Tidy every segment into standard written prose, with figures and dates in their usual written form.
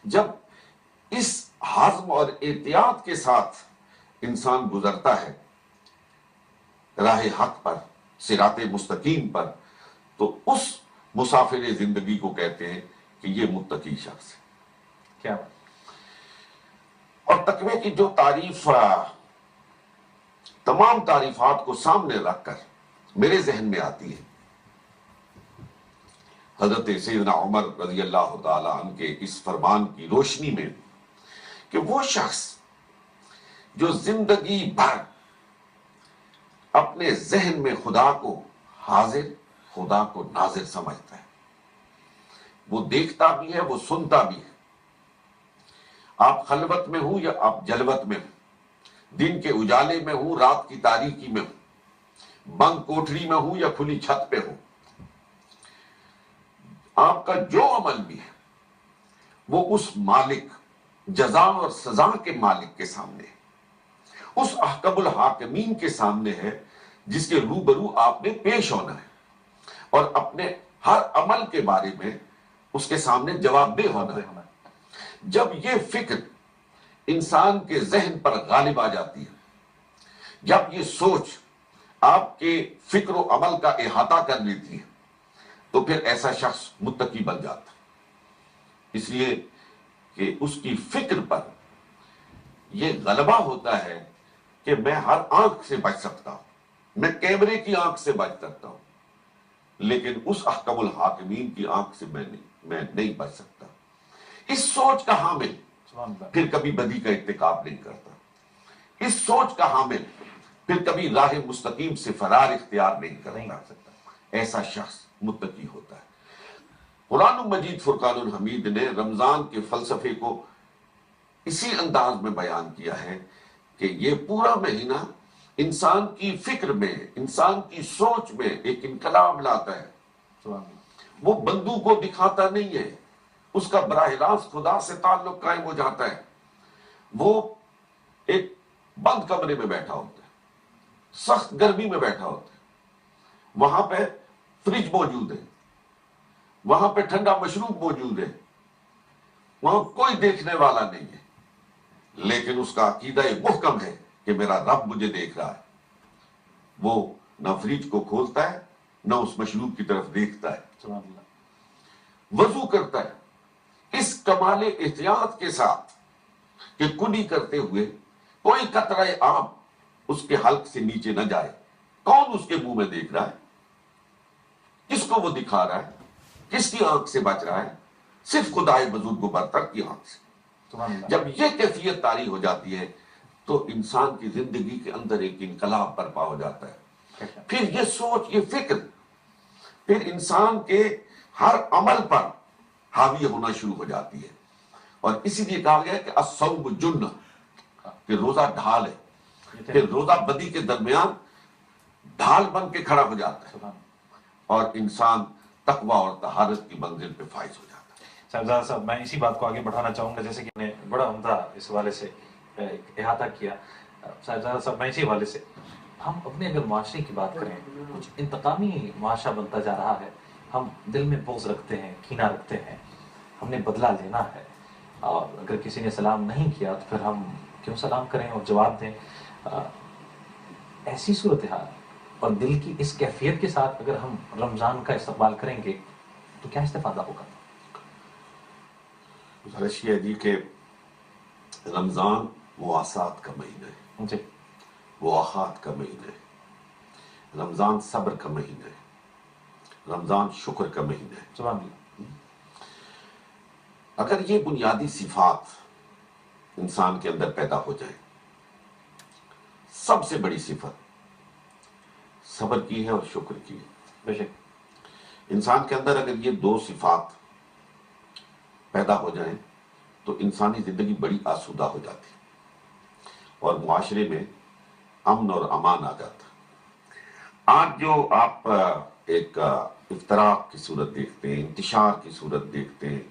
جب اس حزم اور احتیاط کے ساتھ انسان گزرتا ہے راہ حق پر، صراط مستقیم پر، تو اس مسافر زندگی کو کہتے ہیں کہ یہ متقی شخص ہے۔ کیا بات۔ اور تقوی کی جو تعریف، تمام تعریفات کو سامنے رکھ کر میرے ذہن میں آتی ہے حضرت سیدنا عمر رضی اللہ تعالی عنہ کے اس فرمان کی روشنی میں کہ وہ شخص جو زندگی بھر اپنے ذہن میں خدا کو حاضر، خدا کو ناظر سمجھتا ہے، وہ دیکھتا بھی ہے، وہ سنتا بھی ہے، آپ خلوت میں ہوں یا آپ جلوت میں ہوں، دن کے اجالے میں ہوں، رات کی تاریکی میں ہوں، بند کوٹھری میں ہوں یا کھلی چھت پہ ہوں، آپ کا جو عمل بھی ہے وہ اس مالک، جزا اور سزا کے مالک کے سامنے ہے، اس احکم الحاکمین کے سامنے ہے جس کے روبرو آپ نے پیش ہونا ہے اور اپنے ہر عمل کے بارے میں اس کے سامنے جواب دہ ہونا ہے۔ جب یہ فکر انسان کے ذہن پر غالب آ جاتی ہے، جب یہ سوچ آپ کے فکر و عمل کا احاطہ کر لیتی ہے، تو پھر ایسا شخص متقی بن جاتا ہے، اس لیے کہ اس کی فکر پر یہ غلبہ ہوتا ہے کہ میں ہر آنکھ سے بچ سکتا ہوں، میں کیمرے کی آنکھ سے بچ سکتا ہوں، لیکن اس احکم الحاکمین کی آنکھ سے میں نہیں بچ سکتا۔ اس سوچ کا حامل پھر کبھی بدی کا ارتکاب نہیں کرتا، اس سوچ کا حامل پھر کبھی راہ مستقیم سے فرار اختیار نہیں کرتا، ایسا شخص متقی ہوتا ہے۔ قرآن مجید فرقان الحمید نے رمضان کے فلسفے کو اسی انداز میں بیان کیا ہے کہ یہ پورا مہینہ انسان کی فکر میں، انسان کی سوچ میں ایک انقلاب لاتا ہے۔ وہ بندوں کو دکھاتا نہیں ہے، اس کا براہ راست خدا سے تعلق قائم ہو جاتا ہے۔ وہ ایک بند کمرے میں بیٹھا ہوتا ہے، سخت گرمی میں بیٹھا ہوتا ہے، وہاں پہ فریج موجود ہے، وہاں پہ ٹھنڈا مشروب موجود ہے، وہاں کوئی دیکھنے والا نہیں ہے، لیکن اس کا عقیدہ محکم ہے کہ میرا رب مجھے دیکھ رہا ہے۔ وہ نہ فریج کو کھولتا ہے، نہ اس مشروب کی طرف دیکھتا ہے، وضو کرتا ہے اس کمال احتیاط کے ساتھ کہ کلی کرتے ہوئے کوئی قطرہ آب اس کے حلق سے نیچے نہ جائے۔ کون اس کے منہ میں دیکھ رہا ہے؟ کس کو وہ دکھا رہا ہے؟ کس کی آنکھ سے بچ رہا ہے؟ صرف خدائے بزرگ و برتر کی آنکھ سے۔ جب یہ کیفیت طاری ہو جاتی ہے تو انسان کی زندگی کے اندر ایک انقلاب برپا ہو جاتا ہے۔ پھر یہ سوچ، یہ فکر پھر انسان کے ہر عمل پر حاوی ہونا شروع ہو جاتی ہے، اور اسی لیے کہا گیا کہ الصوم جنہ، کہ روزہ ڈھال ہے، پھر روزہ بدی کے درمیان ڈھال بن کے کھڑا ہو جاتا ہے اور انسان تقوی اور طہارت کی منزل پہ فائز ہو جاتا ہے۔ صاحبزادہ صاحب، میں اسی بات کو آگے بڑھانا چاہوں گا، جیسے کہ نے بڑا عمدہ اس حوالے سے احاطہ کیا۔ صاحبزادہ صاحب، میں اسی حوالے سے، ہم اپنے اگر معاشرے کی بات کریں، کچھ انتقامی معاشرہ بنتا جا رہا ہے، ہم دل میں بغض رکھتے ہیں، کینہ رکھتے ہیں، ہم نے بدلہ لینا ہے، اور اگر کسی نے سلام نہیں کیا تو پھر ہم کیوں سلام کریں اور جواب دیں؟ ایسی صورتحال اور دل کی اس کیفیت کے ساتھ اگر ہم رمضان کا استقبال کریں گے تو کیا استفادہ ہوگا؟ گزارش یہ ہے کہ رمضان مواسات کا مہینہ ہے، جی، مواخات کا مہینہ ہے، رمضان صبر کا مہینہ ہے، رمضان شکر کا مہینہ ہے۔ سبحان اللہ۔ اگر یہ بنیادی صفات انسان کے اندر پیدا ہو جائیں، سب سے بڑی صفت صبر کی ہے اور شکر کی ہے، بے شک انسان کے اندر اگر یہ دو صفات پیدا ہو جائیں تو انسانی زندگی بڑی آسودہ ہو جاتی اور معاشرے میں امن اور امان آ جاتا۔ آج جو آپ ایک افتراق کی صورت دیکھتے ہیں، انتشار کی صورت دیکھتے ہیں،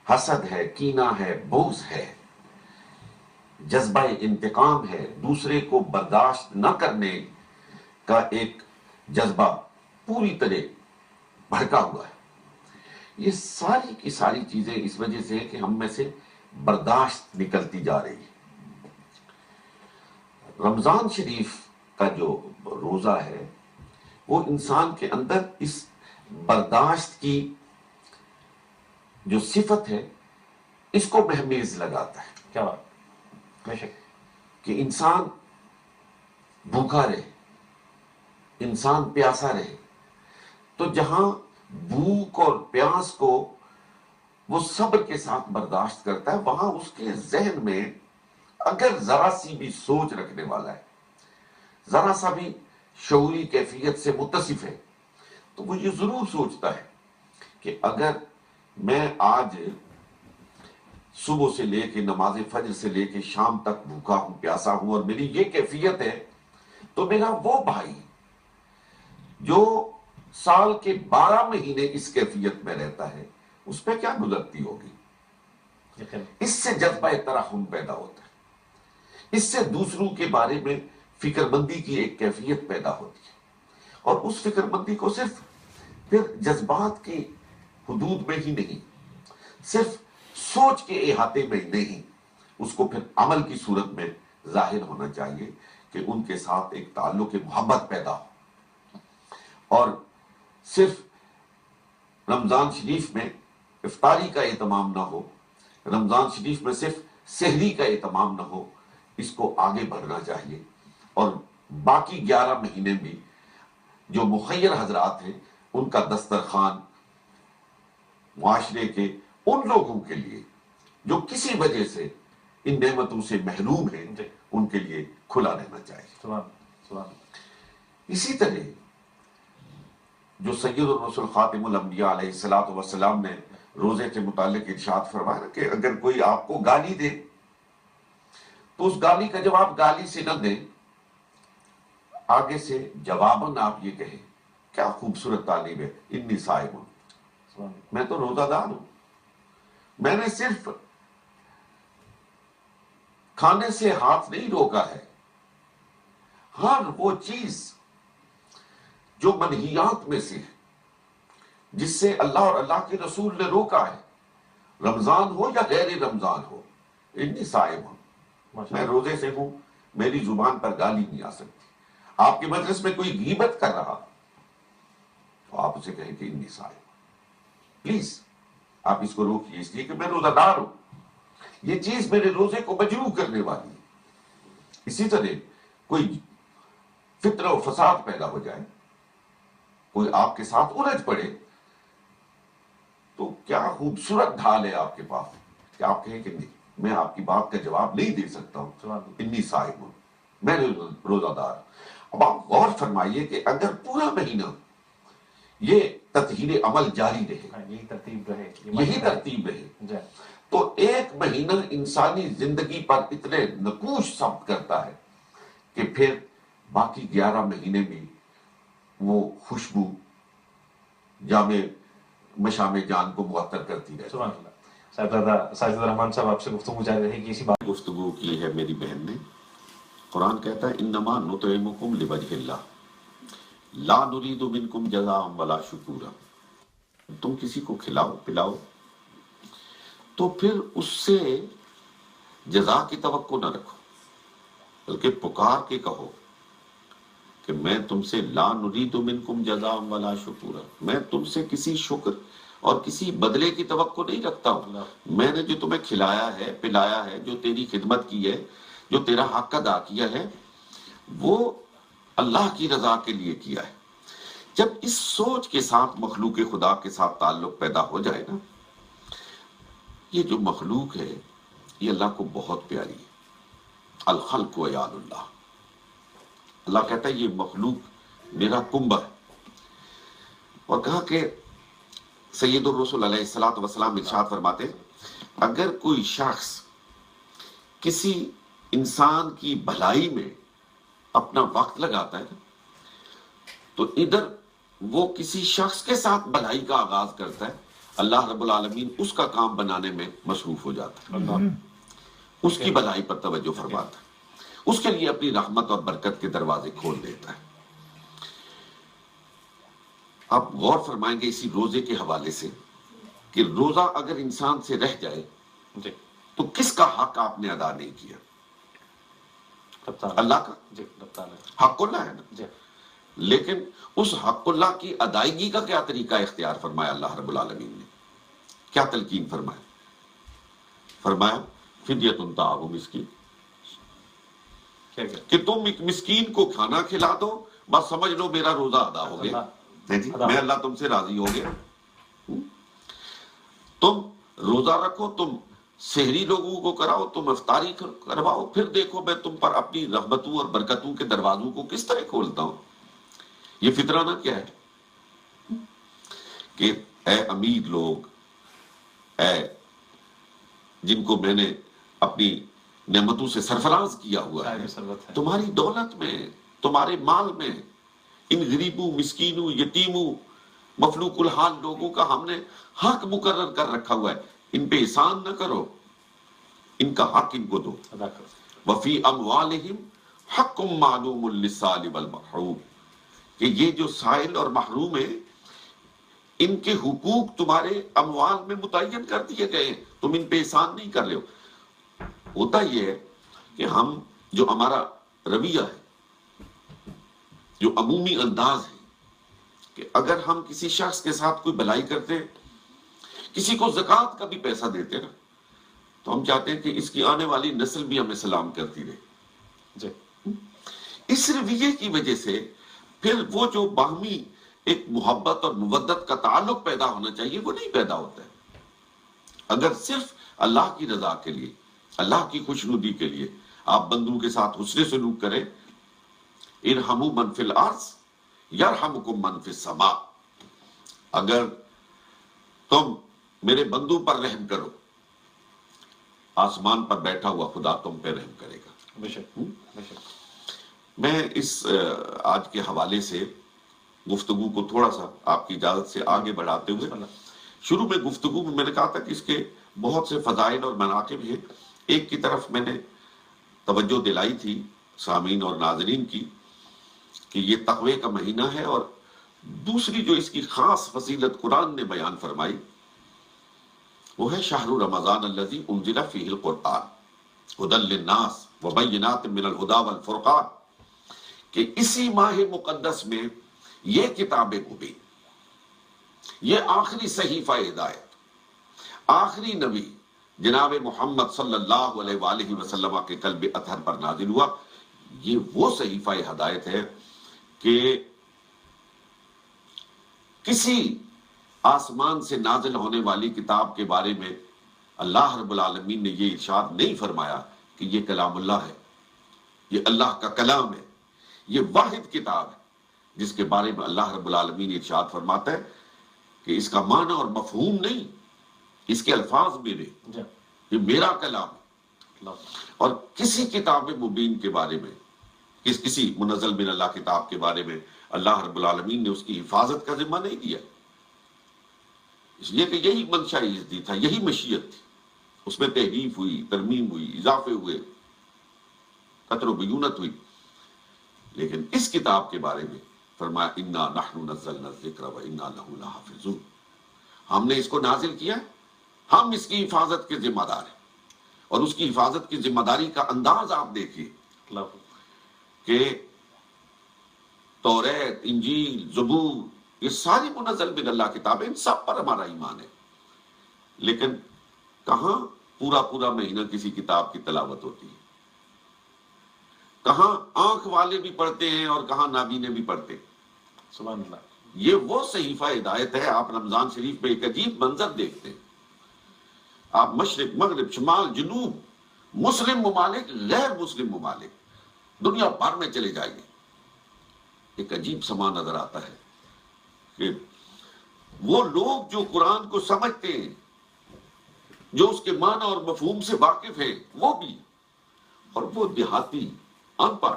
حسد ہے، کینہ ہے، بغض ہے، جذبہ انتقام ہے، دوسرے کو برداشت نہ کرنے کا ایک جذبہ پوری طرح بھڑکا ہوا ہے، یہ ساری کی ساری چیزیں اس وجہ سے کہ ہم میں سے برداشت نکلتی جا رہی ہے۔ رمضان شریف کا جو روزہ ہے وہ انسان کے اندر اس برداشت کی جو صفت ہے اس کو مہمیز لگاتا ہے۔ کیا بات، بے شک، کہ انسان بھوکا رہے، انسان پیاسا رہے، تو جہاں بھوک اور پیاس کو وہ صبر کے ساتھ برداشت کرتا ہے، وہاں اس کے ذہن میں اگر ذرا سی بھی سوچ رکھنے والا ہے، ذرا سا بھی شعوری کیفیت سے متصف ہے، تو وہ یہ ضرور سوچتا ہے کہ اگر میں آج صبح سے لے کے نماز فجر سے لے کے شام تک بھوکا ہوں، پیاسا ہوں، اور میری یہ کیفیت ہے، تو میرا وہ بھائی جو سال کے 12 مہینے اس کیفیت میں رہتا ہے، اس پہ کیا گزرتی ہوگی؟ اس سے جذبہ ترحم پیدا ہوتا ہے، اس سے دوسروں کے بارے میں فکر مندی کی ایک کیفیت پیدا ہوتی ہے، اور اس فکر مندی کو صرف پھر جذبات کی حدود میں ہی نہیں، صرف سوچ کے احاطے میں نہیں، اس کو پھر عمل کی صورت میں ظاہر ہونا چاہیے کہ ان کے ساتھ ایک تعلق محبت پیدا ہو، اور صرف رمضان شریف میں افطاری کا اہتمام نہ ہو، رمضان شریف میں صرف سحری کا اہتمام نہ ہو، اس کو آگے بڑھنا چاہیے، اور باقی 11 مہینے بھی جو مخیر حضرات ہیں ان کا دسترخوان معاشرے کے ان لوگوں کے لیے جو کسی وجہ سے ان نعمتوں سے محروم ہیں، ان کے لیے کھلا رہنا چاہیے۔ سبحان اسی طرح جو سید الرسول خاتم الانبیاء علیہ الصلوۃ والسلام نے روزے کے متعلق ارشاد فرمایا کہ اگر کوئی آپ کو گالی دے تو اس گالی کا جواب گالی سے نہ دیں، آگے سے جواباً آپ یہ کہیں، کیا خوبصورت تعلیم ہے، انی صائم، میں تو روزہ دار ہوں، میں نے صرف کھانے سے ہاتھ نہیں روکا ہے، ہر وہ چیز جو منہیات میں سے ہے، جس سے اللہ اور اللہ کے رسول نے روکا ہے، رمضان ہو یا غیر رمضان ہو، انی صائم ہوں، میں روزے سے ہوں، میری زبان پر گالی نہیں آ سکتی۔ آپ کے مجلس میں کوئی غیبت کر رہا تو آپ اسے کہیں کہ انی صائم، پلیز آپ اس کو روکیے، اس لیے کہ میں روزہ دار ہوں، یہ چیز میرے روزے کو مجروح کرنے والی ہے۔ اسی طرح کوئی فتنہ و فساد پیدا ہو جائے، کوئی آپ کے ساتھ الجھ پڑے، تو کیا خوبصورت ڈھال ہے آپ کے پاس کہ آپ کہیں کہ نہیں، میں آپ کی بات کا جواب نہیں دے سکتا ہوں، انی صائم ہوں، میں روزہ دار۔ اب آپ غور فرمائیے کہ اگر پورا مہینہ یہ تطہیر عمل جاری رہے، یہی ترتیب رہے، تو ایک مہینہ انسانی زندگی پر اتنے نقوش ثبت کرتا ہے کہ پھر باقی 11 مہینے بھی وہ خوشبو جامع مشام جان کو معطر کرتی رہتی۔ سبحان اللہ۔ صاحبزادہ ساجد الرحمان صاحب آپ سے گفتگو جاری رہے گی، اسی بات گفتگو کی ہے میری بہن نے۔ قرآن کہتا ہے انما نطعمکم لوجہ اللہ لا نرید منکم جزاء ولا شکورا، تم کسی کو کھلاؤ پلاؤ تو پھر اس سے جزا کی توقع نہ رکھو، بلکہ پکار کے کہو کہ میں تم سے لا نرید منکم جزاء ولا شکورا، میں تم سے کسی شکر اور کسی بدلے کی توقع نہیں رکھتا ہوں، میں نے جو تمہیں کھلایا ہے پلایا ہے، جو تیری خدمت کی ہے، جو تیرا حق ادا کیا ہے، وہ اللہ کی رضا کے لیے کیا ہے۔ جب اس سوچ کے ساتھ مخلوق خدا کے ساتھ تعلق پیدا ہو جائے نا، یہ جو مخلوق ہے یہ اللہ کو بہت پیاری ہے، الخلق عیال اللہ، اللہ کہتا ہے یہ مخلوق میرا کنبہ ہے، اور کہا کہ سید الرسول علیہ الصلوۃ والسلام ارشاد فرماتے اگر کوئی شخص کسی انسان کی بھلائی میں اپنا وقت لگاتا ہے تو ادھر وہ کسی شخص کے ساتھ بھلائی کا آغاز کرتا ہے، اللہ رب العالمین اس کا کام بنانے میں مصروف ہو جاتا ہے، اس کی بھلائی پر توجہ فرماتا ہے، اس کے لیے اپنی رحمت اور برکت کے دروازے کھول دیتا ہے۔ آپ غور فرمائیں گے اسی روزے کے حوالے سے کہ روزہ اگر انسان سے رہ جائے جی تو کس کا حق آپ نے ادا نہیں کیا؟ اللہ کا جی حق اللہ ہے نا. جی لیکن اس حق اللہ کی ادائیگی کا کیا طریقہ اختیار فرمایا اللہ رب العالمین نے؟ کیا تلقین فرمایا؟ فرمایا فدیۃ طعام مسکین، کہ تم ایک مسکین کو کھانا کھلا دو، بس سمجھ لو میرا روزہ ادا ہو گیا. جی میں اللہ تم سے راضی ہو گیا. تم روزہ رکھو، تم سحری لوگوں کو کراؤ، تم افطاری کرواؤ، پھر دیکھو میں تم پر اپنی رحمتوں اور برکتوں کے دروازوں کو کس طرح کھولتا ہوں. یہ فطرانہ کیا ہے کہ اے امیر لوگ، اے جن کو میں نے اپنی نعمتوں سے سرفراز کیا ہوا ہے، تمہاری دولت میں، تمہارے مال میں ان غریبوں، مسکینوں، یتیموں، مفلوق الحال لوگوں کا ہم نے حق مقرر کر رکھا ہوا ہے. ان پہ احسان نہ کرو، ان کا حق ان کو دو. وفی اموالہم حق معلوم للسائل والمحروم، کہ یہ جو سائل اور محروم ہیں ان کے حقوق تمہارے اموال میں متعین کر دیے گئے ہیں، تم ان پہ احسان نہیں کر رہے ہو. ہوتا یہ ہے کہ ہم جو ہمارا رویہ ہے، جو عمومی انداز ہے، کہ اگر ہم کسی شخص کے ساتھ کوئی بھلائی کرتے، کسی کو زکوٰۃ کا بھی پیسہ دیتے نا، تو ہم چاہتے ہیں کہ اس کی آنے والی نسل بھی ہمیں سلام کرتی رہے. اس رویے کی وجہ سے پھر وہ جو باہمی ایک محبت اور مودت کا تعلق پیدا ہونا چاہیے وہ نہیں پیدا ہوتا ہے. اگر صرف اللہ کی رضا کے لیے، اللہ کی خوشنودی کے لیے آپ بندوں کے ساتھ حسن سلوک کریں، ارحموا من فی الارض یرحمکم من فی السماء، اگر تم میرے بندوں پر رحم کرو، آسمان پر بیٹھا ہوا خدا تم پہ رحم کرے گا. بے شک بے شک. میں اس آج کے حوالے سے گفتگو کو تھوڑا سا آپ کی اجازت سے آگے بڑھاتے ہوئے، شروع میں گفتگو میں میں نے کہا تھا کہ اس کے بہت سے فضائل اور مناقب ہیں. ایک کی طرف میں نے توجہ دلائی تھی سامعین اور ناظرین کی کہ یہ تقوی کا مہینہ ہے، اور دوسری جو اس کی خاص فضیلت قرآن نے بیان فرمائی وہ ہے شہر رمضان الذی انزل فیہ القرآن ھدی للناس وبینات من الھدی والفرقان، کہ اسی ماہ مقدس میں یہ کتاب مبین، یہ آخری صحیفہ ہدایت، آخری نبی جناب محمد صلی اللہ علیہ وآلہ وسلم کے قلب اطہر پر نازل ہوا. یہ وہ صحیفہ ہدایت ہے کہ کسی آسمان سے نازل ہونے والی کتاب کے بارے میں اللہ رب العالمین نے یہ ارشاد نہیں فرمایا کہ یہ کلام اللہ ہے، یہ اللہ کا کلام ہے. یہ واحد کتاب ہے جس کے بارے میں اللہ رب العالمین ارشاد فرماتا ہے کہ اس کا معنی اور مفہوم نہیں، اس کے الفاظ بھی نہیں، یہ میرا کلام ہے. اور کسی کتاب مبین کے بارے میں، کسی منزل من اللہ کتاب کے بارے میں اللہ رب العالمین نے اس کی حفاظت کا ذمہ نہیں دیا، اس لیے کہ یہی منشا ازدی تھا، یہی مشیت تھی. اس میں تحریف ہوئی، ترمیم ہوئی، اضافے ہوئے، قطر و بیونت ہوئی. لیکن اس کتاب کے بارے میں فرمایا انا نحن نزلنا الذکر وانا لہ لحافظون، ہم نے اس کو نازل کیا، ہم اس کی حفاظت کے ذمہ دار ہیں. اور اس کی حفاظت کی ذمہ داری کا انداز آپ دیکھیے کہ توریت، انجیل، زبور، یہ ساری منزل من اللہ کتابیں، ان سب پر ہمارا ایمان ہے. لیکن کہاں پورا مہینہ کسی کتاب کی تلاوت ہوتی ہے، کہاں آنکھ والے بھی پڑھتے ہیں اور کہاں نابینے بھی پڑھتے ہیں. سبحان اللہ. یہ وہ صحیفہ ہدایت ہے. آپ رمضان شریف میں ایک عجیب منظر دیکھتے ہیں. آپ مشرق، مغرب، شمال، جنوب، مسلم ممالک، غیر مسلم ممالک، دنیا بھر میں چلے جائیے، ایک عجیب سما نظر آتا ہے کہ وہ لوگ جو قرآن کو سمجھتے ہیں، جو اس کے معنی اور مفہوم سے واقف ہیں، وہ بھی، اور وہ دیہاتی ان پڑھ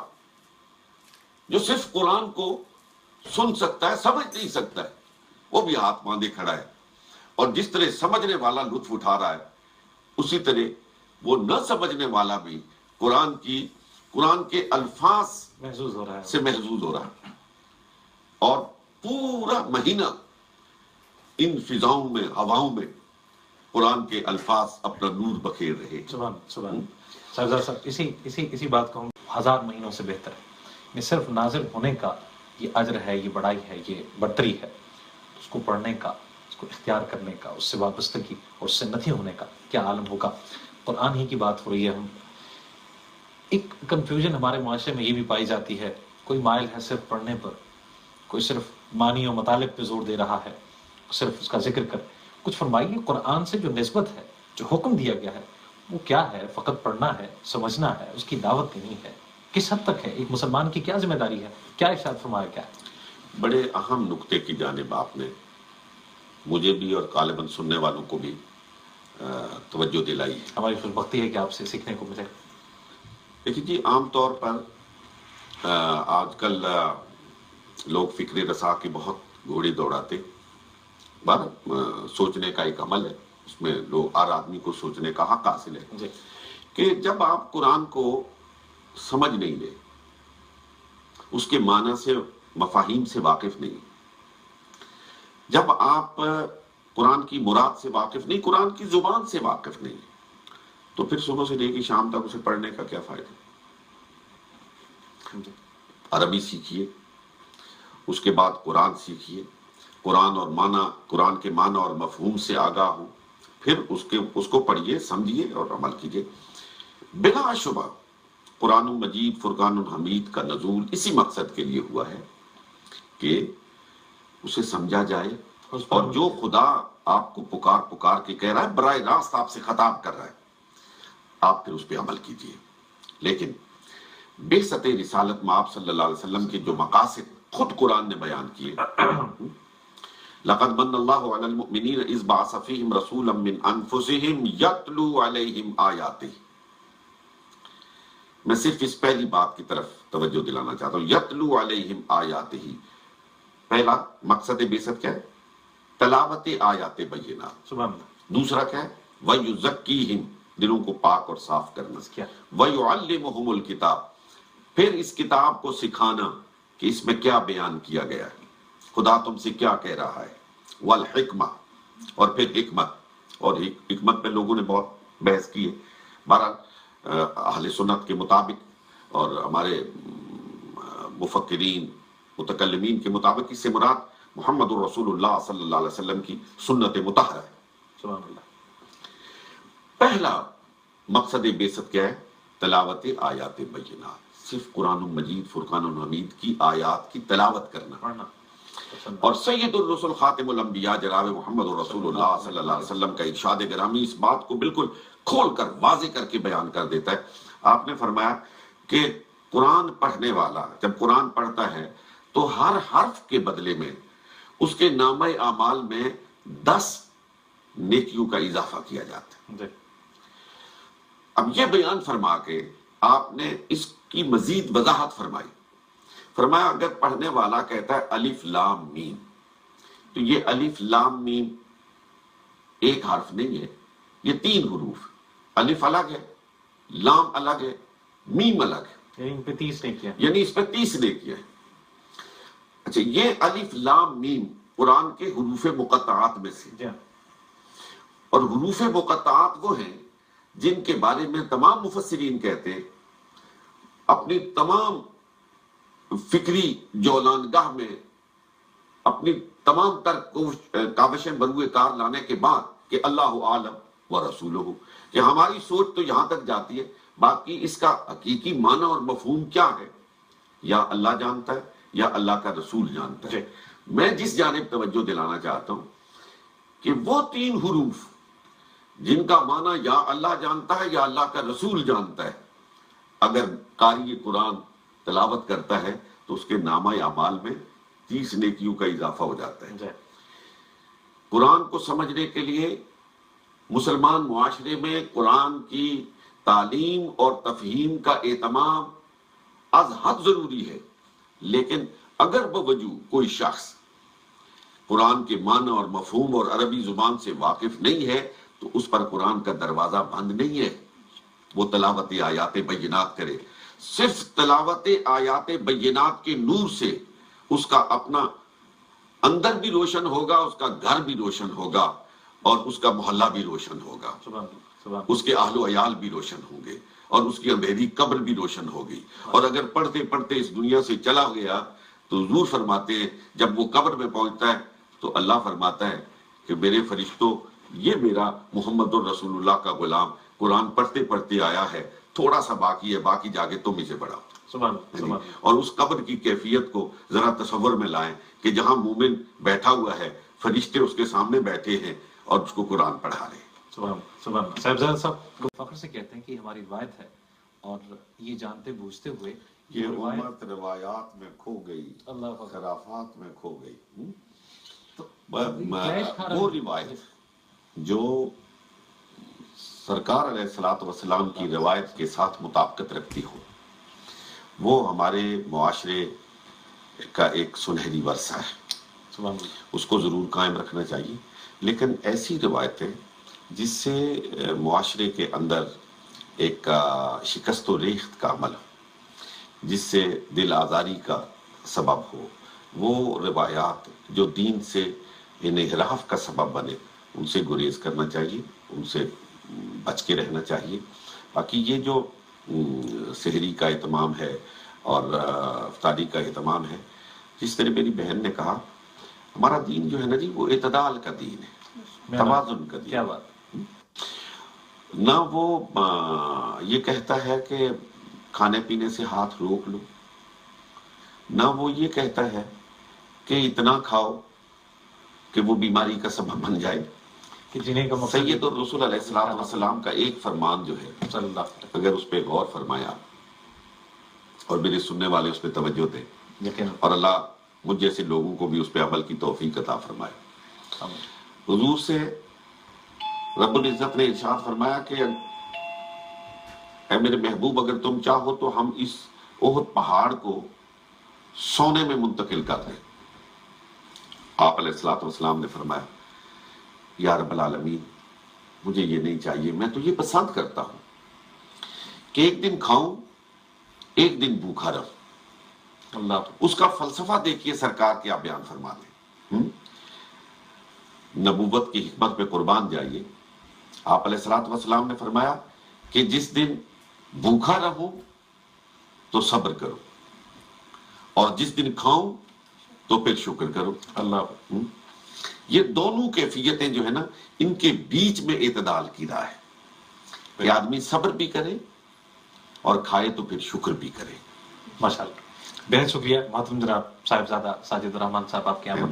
جو صرف قرآن کو سن سکتا ہے، سمجھ نہیں سکتا ہے، وہ بھی ہاتھ باندھے کھڑا ہے. اور جس طرح سمجھنے والا لطف اٹھا رہا ہے، اسی طرح وہ نہ سمجھنے والا بھی قرآن کے الفاظ محظوظ ہو رہا ہے، سے محظوظ ہو رہا ہے. اور پورا مہینہ ان فضاؤں میں، ہواؤں میں قرآن کے الفاظ اپنا نور بکھیر رہے. سبحان صاحبزادہ صاحب، اسی بات کو ہم 1000 مہینوں سے بہتر ہے. یہ صرف نازل ہونے کا یہ اجر ہے، یہ بڑائی ہے، یہ برتری ہے. اس کو پڑھنے کا، اس کو اختیار کرنے کا، اس سے وابستگی اور اس سے نفی ہونے کا کیا عالم ہوگا. قرآن ہی کی بات ہو رہی ہے. ہم ایک کنفیوژن ہمارے معاشرے میں یہ بھی پائی جاتی ہے، کوئی مائل ہے صرف پڑھنے پر، کوئی صرف معنی و مطالب پہ زور دے رہا ہے، صرف اس کا ذکر کر. کچھ فرمائیے، قرآن سے جو نسبت ہے، جو حکم دیا گیا ہے، وہ کیا ہے؟ فقط پڑھنا ہے، سمجھنا ہے، اس کی دعوت دینی ہے. کس حد تک ہے؟ ایک مسلمان کی کیا ذمہ داری ہے؟ کیا ارشاد فرمایا کیا ہے؟ بڑے اہم نقطے کی جانب آپ نے مجھے بھی اور غالباً سننے والوں کو بھی توجہ دلائی ہے. ہماری خوش بختی ہے کہ آپ سے سیکھنے کو ملے. دیکھیے جی، عام طور پر آج کل لوگ فکر رسا کی بہت گھوڑی دوڑاتے. سوچنے کا ایک عمل ہے، اس میں لوگ ہر آدمی کو سوچنے کا حق حاصل ہے جی. کہ جب آپ قرآن کو سمجھ نہیں لے، اس کے معنی سے، مفاہیم سے واقف نہیں، جب آپ قرآن کی مراد سے واقف نہیں، قرآن کی زبان سے واقف نہیں، تو پھر صبح سے لے کے شام تک اسے پڑھنے کا کیا فائدہ؟ عربی سیکھیے، اس کے بعد قرآن سیکھیے، قرآن اور معنی، قرآن کے معنی اور مفہوم سے آگاہ ہو، پھر اس کو پڑھیے، سمجھیے اور عمل کیجیے. بلا شبہ قرآن مجید فرقان الحمید کا نزول اسی مقصد کے لیے ہوا ہے کہ اسے سمجھا جائے، اور جو خدا آپ کو پکار کے کہہ رہا ہے، براہ راست آپ سے خطاب کر رہا ہے، آپ پھر اس پہ عمل کیجیے. لیکن بعثت رسالت میں آپ صلی اللہ علیہ وسلم کے جو مقاصد خود قرآن نے بیان کیے، لَقَدْ مَنَّ اللَّهُ عَلَى الْمُؤْمِنِينَ إِذْ بَعَثَ فِيهِمْ رَسُولًا مِّنْ أَنفُسِهِمْ يَتْلُو عَلَيْهِمْ آيَاتِهِ. میں صرف اس پہلی بات کی طرف توجہ دلانا چاہتا ہوں، یتلو علیہم آیاتہ. پہلا مقصد بعثت کیا ہے؟ تلاوت آیات بینات. سبحان اللہ. دوسرا کیا ہے؟ وَيُزَكِّيهِمْ، دلوں کو پاک اور صاف کرنا. وَيُعَلِّمُهُمُ الْكِتَابَ، پھر اس کتاب کو سکھانا کہ اس میں کیا بیان کیا گیا ہے، خدا تم سے کیا کہہ رہا ہے. والحکمہ، اور پھر حکمت. اور حکمت پہ لوگوں نے بہت بحث کی ہے. بہرحال اہل سنت کے مطابق اور ہمارے مفکرین، متکلمین کے مطابق اس سے مراد محمد الرسول اللہ صلی اللہ علیہ وسلم کی سنت مطہرہ ہے. سبحان اللہ. پہلا مقصد بعثت کیا ہے؟ تلاوت آیات بینات، صرف قرآن مجید فرقان الحمید کی آیات کی تلاوت کرنا. اور سید الرسل خاتم الانبیاء جناب محمد الرسول اللہ صلی اللہ علیہ وسلم کا ارشاد گرامی اس بات کو بالکل کھول کر واضح کر کے بیان کر دیتا ہے. آپ نے فرمایا کہ قرآن پڑھنے والا جب قرآن پڑھتا ہے تو ہر حرف کے بدلے میں اس کے نامہ اعمال میں 10 نیکیوں کا اضافہ کیا جاتا ہے. اب یہ بیان فرما کے آپ نے اس کی مزید وضاحت فرمائی. فرمایا اگر پڑھنے والا کہتا ہے الف لام میم، تو یہ الف لام میم ایک حرف نہیں ہے، یہ 3 حروف. الف الگ ہے، لام الگ ہے، میم الگ ہے، یعنی اس پہ 30 نے کیا. یعنی اس پہ 30 نے کیا ہے. اچھا، یہ الف لام میم قرآن کے حروف مقطعات میں سے. اور حروف مقطعات وہ ہیں جن کے بارے میں تمام مفسرین کہتے ہیں اپنی تمام فکری جولانگاہ میں اپنی تمام تر کاوشیں بروئے کار لانے کے بعد کہ اللہ عالم و رسولہ، کہ ہماری سوچ تو یہاں تک جاتی ہے، باقی اس کا حقیقی معنی اور مفہوم کیا ہے یا اللہ جانتا ہے یا اللہ کا رسول جانتا ہے. میں جس جانب توجہ دلانا چاہتا ہوں کہ وہ 3 حروف جن کا معنی یا اللہ جانتا ہے یا اللہ کا رسول جانتا ہے، اگر قاری قرآن تلاوت کرتا ہے تو اس کے نامہ اعمال میں 30 نیکیوں کا اضافہ ہو جاتا ہے. قرآن کو سمجھنے کے لیے مسلمان معاشرے میں قرآن کی تعلیم اور تفہیم کا اہتمام از حد ضروری ہے. لیکن اگر بوجہ کوئی شخص قرآن کے معنی اور مفہوم اور عربی زبان سے واقف نہیں ہے تو اس پر قرآن کا دروازہ بند نہیں ہے. وہ تلاوت آیات بینات کرے. صرف تلاوت آیات بینات کے نور سے اس کا اپنا اندر بھی روشن ہوگا، اس کا گھر بھی روشن ہوگا، اور اس کا محلہ بھی روشن ہوگا، اس کے اہل و عیال بھی روشن ہوں گے، اور اس کی اندھیری قبر بھی روشن ہوگی۔ اور اگر پڑھتے پڑھتے اس دنیا سے چلا گیا تو حضور فرماتے ہیں جب وہ قبر میں پہنچتا ہے تو اللہ فرماتا ہے کہ میرے فرشتوں، یہ میرا محمد الرسول اللہ کا غلام قرآن پڑھتے پڑھتے آیا ہے، تھوڑا سا باقی ہے، باقی جا کے تم اسے پڑھاؤ۔ اور اس قبر کی کیفیت کو ذرا تصور میں لائیں کہ جہاں مومن بیٹھا ہوا ہے، فرشتے اس کے سامنے بیٹھے ہیں اور اس کو قرآن پڑھا رہے ہیں۔ صاحبزادہ صاحب فخر سے کہتے ہیں کہ ہماری روایت ہے، اور یہ جانتے بوجھتے ہوئے یہ امت روایات میں کھو گئی، خرافات میں کھو گئی۔ وہ روایت جو سرکار علیہ الصلوۃ والسلام کی روایت کے ساتھ مطابقت رکھتی ہو، وہ ہمارے معاشرے کا ایک سنہری ورثہ ہے، اس کو ضرور قائم رکھنا چاہیے۔ لیکن ایسی روایتیں جس سے معاشرے کے اندر ایک شکست و ریخت کا عمل ہو، جس سے دل آزاری کا سبب ہو، وہ روایات جو دین سے انحراف کا سبب بنے، ان سے گریز کرنا چاہیے، ان سے بچ کے رہنا چاہیے۔ باقی یہ جو سحری کا اہتمام ہے اور افطاری کا اہتمام ہے، جس طرح میری بہن نے کہا، ہمارا دین جو ہے نا جی، وہ اعتدال کا دین ہے، توازن کا دین۔ کیا بات! نہ وہ یہ کہتا ہے کہ کھانے پینے سے ہاتھ روک لو، نہ وہ یہ کہتا ہے کہ اتنا کھاؤ کہ وہ بیماری کا سبب بن جائے۔ کہ جنہیں کا مقصد سید الرسول علیہ الصلوۃ والسلام کا ایک فرمان جو ہے، اگر اس پہ غور فرمایا اور میرے سننے والے اس پہ توجہ دیں، اور اللہ مجھ جیسے لوگوں کو بھی اس پہ عمل کی توفیق عطا فرمائے۔ حضور سے رب العزت نے ارشاد فرمایا کہ اے میرے محبوب، اگر تم چاہو تو ہم اس احد پہاڑ کو سونے میں منتقل کر دیں۔ آپ علیہ الصلوۃ والسلام نے فرمایا، یا رب العالمین، مجھے یہ نہیں چاہیے، میں تو یہ پسند کرتا ہوں کہ ایک دن کھاؤں، ایک دن بھوکا رہوں۔ اللہ، اس کا فلسفہ دیکھیے سرکار کیا بیان فرما دیں۔ نبوت کی حکمت پہ قربان جائیے۔ آپ علیہ الصلوۃ والسلام نے فرمایا کہ جس دن بھوکا رہوں تو صبر کرو، اور جس دن کھاؤں تو پھر شکر کرو۔ اللہ، یہ دونوں کیفیتیں جو ہے نا، ان کے بیچ میں اعتدال کی راہ ہے کہ آدمی صبر بھی کرے اور کھائے تو پھر شکر بھی کرے۔ ماشاءاللہ، بہت شکریہ محترم جناب صاحبزادہ ساجد الرحمان صاحب، آپ کے یہاں